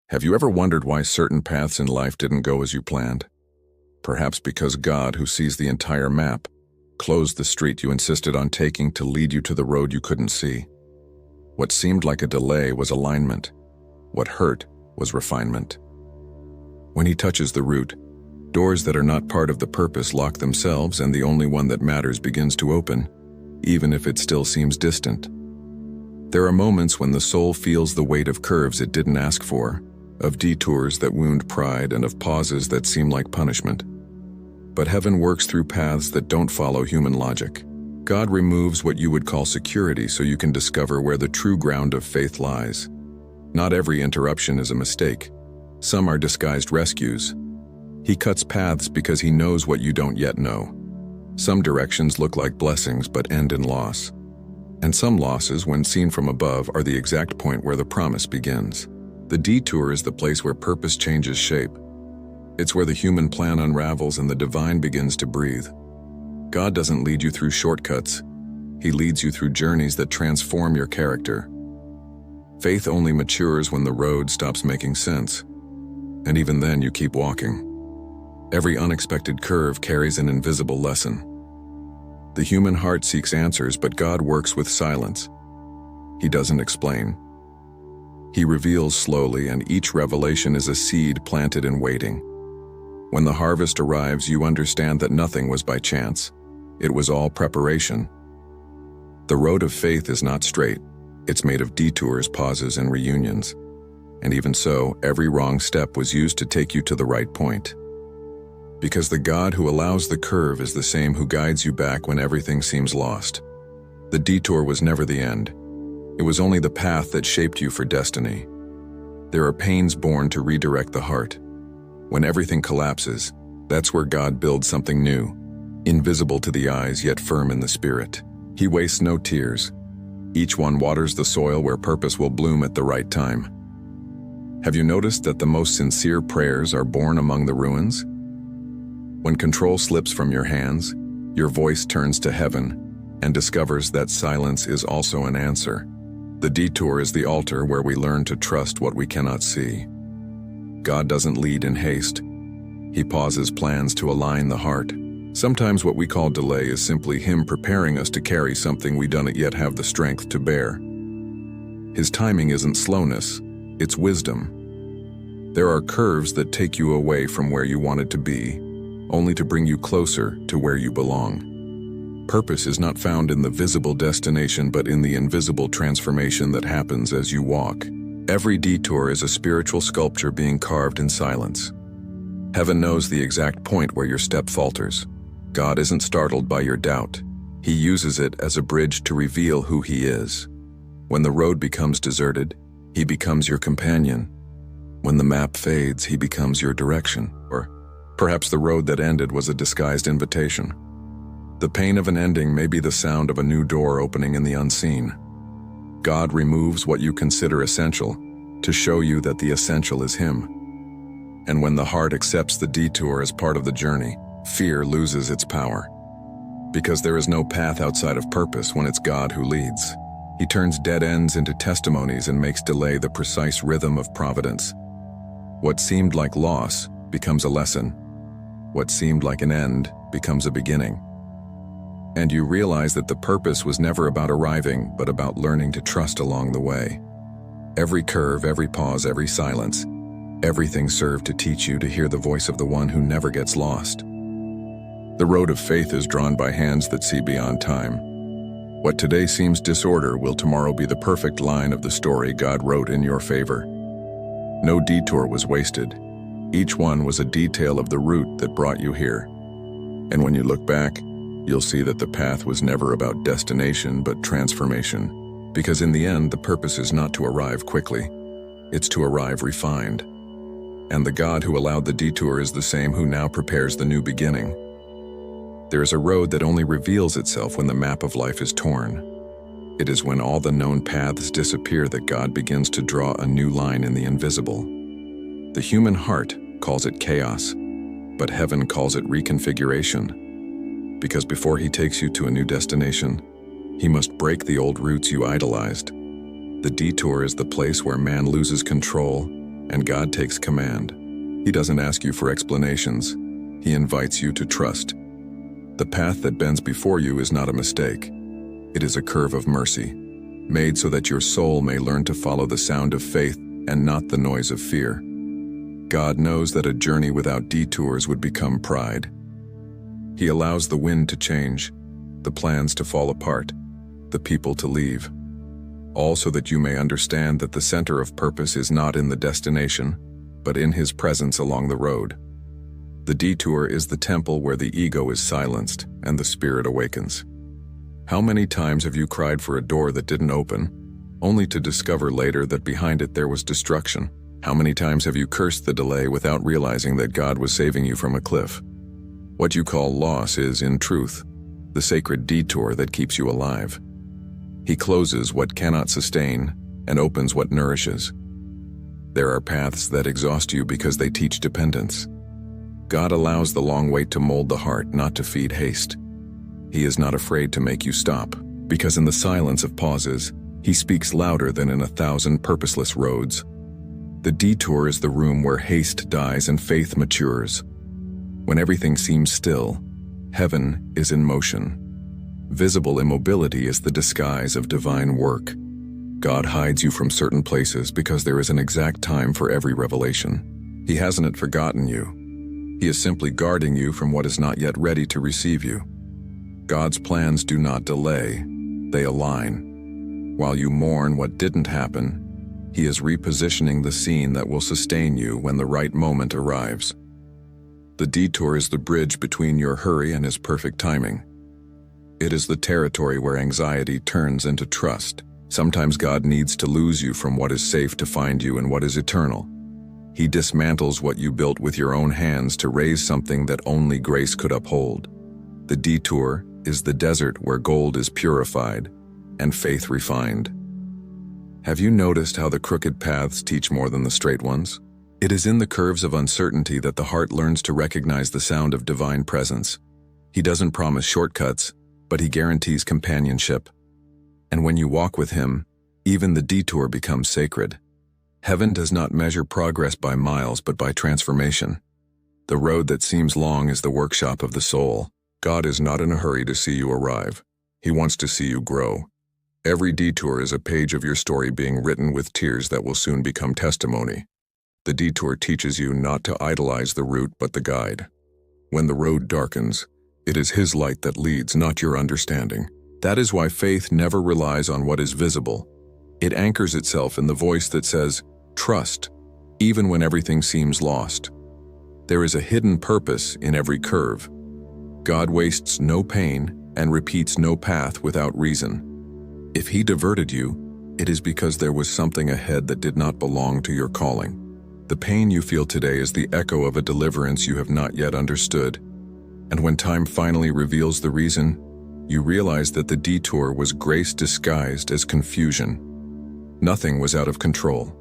Have you ever wondered why certain paths in life didn't go as you planned? Perhaps because God, who sees the entire map, closed the street you insisted on taking to lead you to the road you couldn't see. What seemed like a delay was alignment. What hurt was refinement. When He touches the root, doors that are not part of the purpose lock themselves, and the only one that matters begins to open, even if it still seems distant. There are moments when the soul feels the weight of curves it didn't ask for, of detours that wound pride, and of pauses that seem like punishment. But heaven works through paths that don't follow human logic. God removes what you would call security so you can discover where the true ground of faith lies. Not every interruption is a mistake. Some are disguised rescues. He cuts paths because He knows what you don't yet know. Some directions look like blessings but end in loss. And some losses, when seen from above, are the exact point where the promise begins. The detour is the place where purpose changes shape. It's where the human plan unravels and the divine begins to breathe. God doesn't lead you through shortcuts. He leads you through journeys that transform your character. Faith only matures when the road stops making sense. And even then, you keep walking. Every unexpected curve carries an invisible lesson. The human heart seeks answers, but God works with silence. He doesn't explain. He reveals slowly, and each revelation is a seed planted in waiting. When the harvest arrives, you understand that nothing was by chance. It was all preparation. The road of faith is not straight. It's made of detours, pauses, and reunions. And even so, every wrong step was used to take you to the right point. Because the God who allows the curve is the same who guides you back when everything seems lost. The detour was never the end. It was only the path that shaped you for destiny. There are pains born to redirect the heart. When everything collapses, that's where God builds something new, invisible to the eyes yet firm in the spirit. He wastes no tears. Each one waters the soil where purpose will bloom at the right time. Have you noticed that the most sincere prayers are born among the ruins? When control slips from your hands, your voice turns to heaven and discovers that silence is also an answer. The detour is the altar where we learn to trust what we cannot see. God doesn't lead in haste. He pauses plans to align the heart. Sometimes what we call delay is simply Him preparing us to carry something we don't yet have the strength to bear. His timing isn't slowness, it's wisdom. There are curves that take you away from where you wanted to be, only to bring you closer to where you belong. Purpose is not found in the visible destination, but in the invisible transformation that happens as you walk. Every detour is a spiritual sculpture being carved in silence. Heaven knows the exact point where your step falters. God isn't startled by your doubt. He uses it as a bridge to reveal who He is. When the road becomes deserted, He becomes your companion. When the map fades, He becomes your direction. Or perhaps the road that ended was a disguised invitation. The pain of an ending may be the sound of a new door opening in the unseen. God removes what you consider essential to show you that the essential is Him. And when the heart accepts the detour as part of the journey, fear loses its power. Because there is no path outside of purpose when it's God who leads. He turns dead ends into testimonies and makes delay the precise rhythm of providence. What seemed like loss becomes a lesson. What seemed like an end becomes a beginning. And you realize that the purpose was never about arriving, but about learning to trust along the way. Every curve, every pause, every silence, everything served to teach you to hear the voice of the one who never gets lost. The road of faith is drawn by hands that see beyond time. What today seems disorder will tomorrow be the perfect line of the story God wrote in your favor. No detour was wasted. Each one was a detail of the route that brought you here. And when you look back, you'll see that the path was never about destination but transformation. Because in the end, the purpose is not to arrive quickly. It's to arrive refined. And the God who allowed the detour is the same who now prepares the new beginning. There is a road that only reveals itself when the map of life is torn. It is when all the known paths disappear that God begins to draw a new line in the invisible. The human heart calls it chaos, but heaven calls it reconfiguration. Because before He takes you to a new destination, He must break the old routes you idolized. The detour is the place where man loses control and God takes command. He doesn't ask you for explanations. He invites you to trust. The path that bends before you is not a mistake. It is a curve of mercy, made so that your soul may learn to follow the sound of faith and not the noise of fear. God knows that a journey without detours would become pride. He allows the wind to change, the plans to fall apart, the people to leave, all so that you may understand that the center of purpose is not in the destination, but in His presence along the road. The detour is the temple where the ego is silenced and the spirit awakens. How many times have you cried for a door that didn't open, only to discover later that behind it there was destruction? How many times have you cursed the delay without realizing that God was saving you from a cliff? What you call loss is, in truth, the sacred detour that keeps you alive. He closes what cannot sustain and opens what nourishes. There are paths that exhaust you because they teach dependence. God allows the long wait to mold the heart, not to feed haste. He is not afraid to make you stop, because in the silence of pauses, He speaks louder than in 1,000 purposeless roads. The detour is the room where haste dies and faith matures. When everything seems still, heaven is in motion. Visible immobility is the disguise of divine work. God hides you from certain places because there is an exact time for every revelation. He hasn't forgotten you. He is simply guarding you from what is not yet ready to receive you. God's plans do not delay, they align. While you mourn what didn't happen, He is repositioning the scene that will sustain you when the right moment arrives. The detour is the bridge between your hurry and His perfect timing. It is the territory where anxiety turns into trust. Sometimes God needs to lose you from what is safe to find you in what is eternal. He dismantles what you built with your own hands to raise something that only grace could uphold. The detour is the desert where gold is purified and faith refined. Have you noticed how the crooked paths teach more than the straight ones? It is in the curves of uncertainty that the heart learns to recognize the sound of divine presence. He doesn't promise shortcuts, but He guarantees companionship. And when you walk with Him, even the detour becomes sacred. Heaven does not measure progress by miles, but by transformation. The road that seems long is the workshop of the soul. God is not in a hurry to see you arrive. He wants to see you grow. Every detour is a page of your story being written with tears that will soon become testimony. The detour teaches you not to idolize the route but the guide. When the road darkens, it is His light that leads, not your understanding. That is why faith never relies on what is visible. It anchors itself in the voice that says, "Trust," even when everything seems lost. There is a hidden purpose in every curve. God wastes no pain and repeats no path without reason. If He diverted you, it is because there was something ahead that did not belong to your calling. The pain you feel today is the echo of a deliverance you have not yet understood. And when time finally reveals the reason, you realize that the detour was grace disguised as confusion. Nothing was out of control.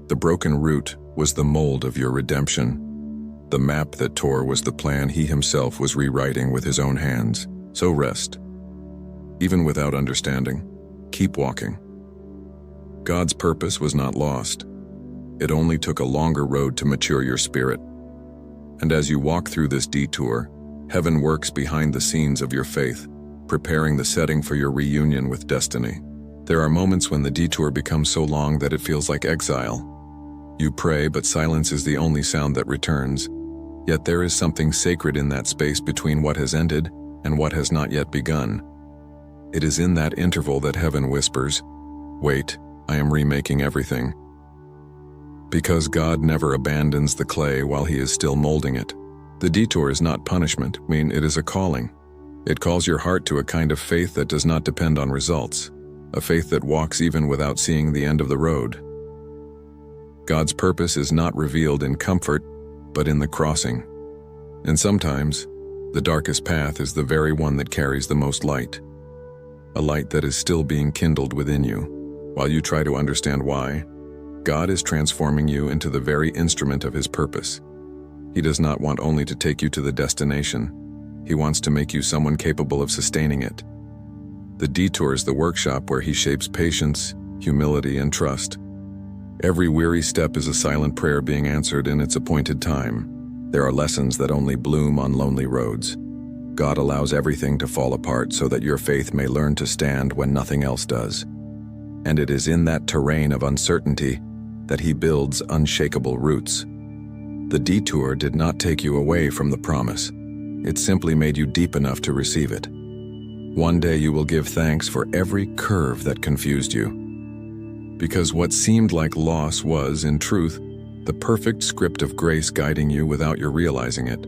The broken route was the mold of your redemption. The map that tore was the plan He Himself was rewriting with His own hands. So rest. Even without understanding, keep walking. God's purpose was not lost. It only took a longer road to mature your spirit. And as you walk through this detour, heaven works behind the scenes of your faith, preparing the setting for your reunion with destiny. There are moments when the detour becomes so long that it feels like exile. You pray, but silence is the only sound that returns. Yet there is something sacred in that space between what has ended and what has not yet begun. It is in that interval that heaven whispers, "Wait, I am remaking everything." Because God never abandons the clay while He is still molding it. The detour is not punishment, it is a calling. It calls your heart to a kind of faith that does not depend on results, a faith that walks even without seeing the end of the road. God's purpose is not revealed in comfort, but in the crossing. And sometimes, the darkest path is the very one that carries the most light. A light that is still being kindled within you. While you try to understand why, God is transforming you into the very instrument of His purpose. He does not want only to take you to the destination. He wants to make you someone capable of sustaining it. The detour is the workshop where He shapes patience, humility, and trust. Every weary step is a silent prayer being answered in its appointed time. There are lessons that only bloom on lonely roads. God allows everything to fall apart so that your faith may learn to stand when nothing else does. And it is in that terrain of uncertainty that He builds unshakable roots. The detour did not take you away from the promise. It simply made you deep enough to receive it. One day you will give thanks for every curve that confused you. Because what seemed like loss was, in truth, the perfect script of grace guiding you without your realizing it.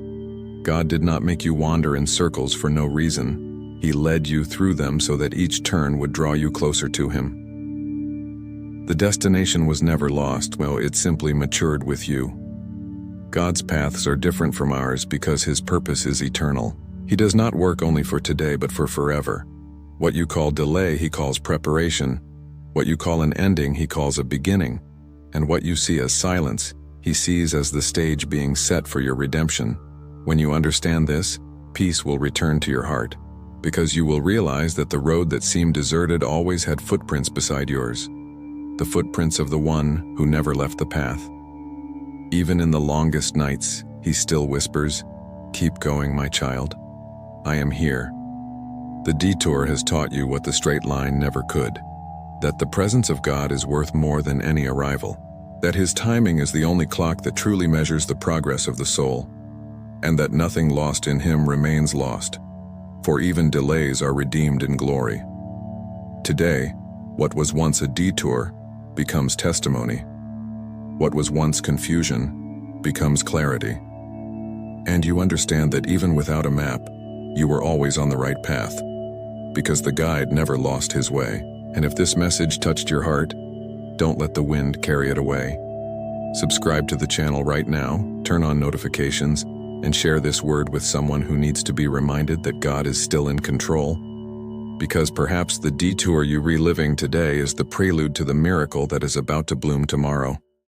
God did not make you wander in circles for no reason. He led you through them so that each turn would draw you closer to Him. The destination was never lost, well, it simply matured with you. God's paths are different from ours because His purpose is eternal. He does not work only for today but for forever. What you call delay, He calls preparation. What you call an ending, He calls a beginning. And what you see as silence, He sees as the stage being set for your redemption. When you understand this, peace will return to your heart, because you will realize that the road that seemed deserted always had footprints beside yours. The footprints of the one who never left the path. Even in the longest nights, He still whispers, "Keep going, my child. I am here." The detour has taught you what the straight line never could. That the presence of God is worth more than any arrival. That His timing is the only clock that truly measures the progress of the soul. And that nothing lost in Him remains lost. For even delays are redeemed in glory. Today, what was once a detour becomes testimony. What was once confusion becomes clarity. And you understand that even without a map, you were always on the right path, because the guide never lost his way. And if this message touched your heart, don't let the wind carry it away. Subscribe to the channel right now, turn on notifications, and share this word with someone who needs to be reminded that God is still in control. Because perhaps the detour you're reliving today is the prelude to the miracle that is about to bloom tomorrow.